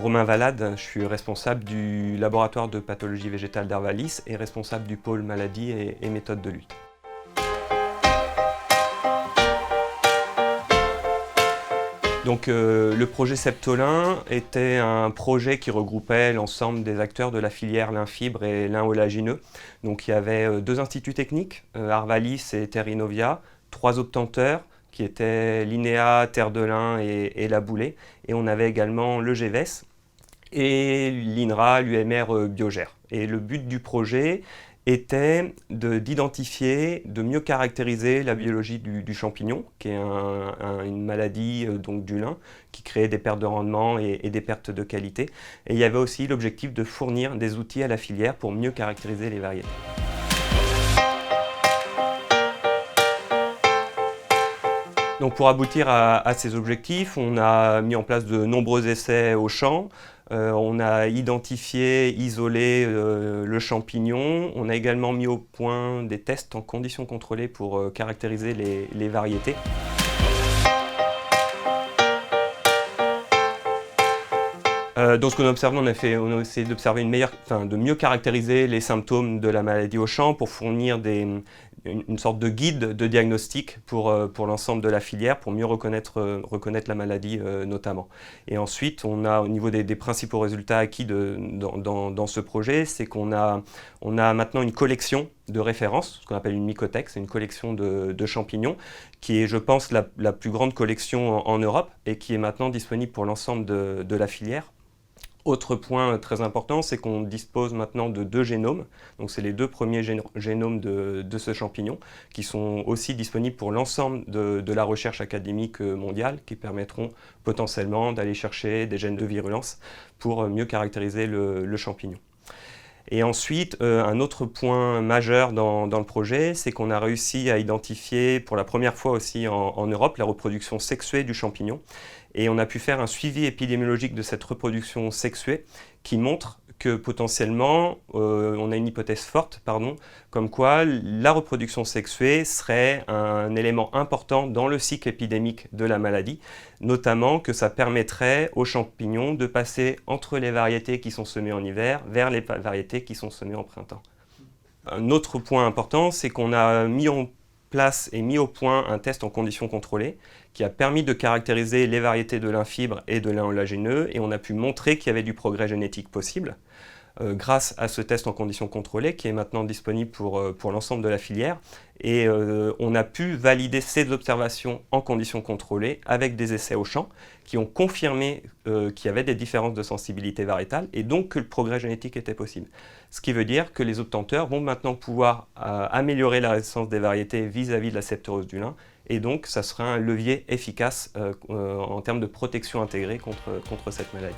Romain Valade, je suis responsable du laboratoire de pathologie végétale d'Arvalis et responsable du pôle maladies et méthodes de lutte. Donc le projet Septolin était un projet qui regroupait l'ensemble des acteurs de la filière lin fibre et lin oléagineux. Donc il y avait deux instituts techniques, Arvalis et Terre Innovia, trois obtenteurs qui étaient l'INEA, Terre de Lin et La Boulée. Et on avait également le GEVES et l'INRA, l'UMR Biogère. Et le but du projet était d'identifier, de mieux caractériser la biologie du champignon, qui est une maladie donc du lin, qui crée des pertes de rendement et des pertes de qualité. Et il y avait aussi l'objectif de fournir des outils à la filière pour mieux caractériser les variétés. Donc pour aboutir à ces objectifs, on a mis en place de nombreux essais au champ. On a identifié, isolé le champignon. On a également mis au point des tests en conditions contrôlées pour caractériser les variétés. Donc ce qu'on a observé, on a essayé d'observer de mieux caractériser les symptômes de la maladie au champ pour fournir une sorte de guide de diagnostic pour l'ensemble de la filière, pour mieux reconnaître la maladie notamment. Et ensuite, on a au niveau des principaux résultats acquis dans ce projet, c'est qu'on a maintenant une collection de références, ce qu'on appelle une mycothèque, c'est une collection de champignons, qui est, je pense, la plus grande collection en Europe et qui est maintenant disponible pour l'ensemble de la filière. Autre point très important, c'est qu'on dispose maintenant de deux génomes, donc c'est les deux premiers génomes de ce champignon, qui sont aussi disponibles pour l'ensemble de la recherche académique mondiale, qui permettront potentiellement d'aller chercher des gènes de virulence pour mieux caractériser le champignon. Et ensuite, un autre point majeur dans le projet, c'est qu'on a réussi à identifier pour la première fois aussi en Europe la reproduction sexuée du champignon. Et on a pu faire un suivi épidémiologique de cette reproduction sexuée qui montre que potentiellement, on a une hypothèse forte, comme quoi la reproduction sexuée serait un élément important dans le cycle épidémique de la maladie, notamment que ça permettrait aux champignons de passer entre les variétés qui sont semées en hiver vers les variétés qui sont semées en printemps. Un autre point important, c'est qu'on a mis en place et mis au point un test en conditions contrôlées qui a permis de caractériser les variétés de lin fibre et de lin oléagineux et on a pu montrer qu'il y avait du progrès génétique possible grâce à ce test en conditions contrôlées qui est maintenant disponible pour l'ensemble de la filière et on a pu valider ces observations en conditions contrôlées avec des essais au champ qui ont confirmé qu'il y avait des différences de sensibilité variétale et donc que le progrès génétique était possible. Ce qui veut dire que les obtenteurs vont maintenant pouvoir améliorer la résistance des variétés vis-à-vis de la septorose du lin et donc ça sera un levier efficace en termes de protection intégrée contre cette maladie.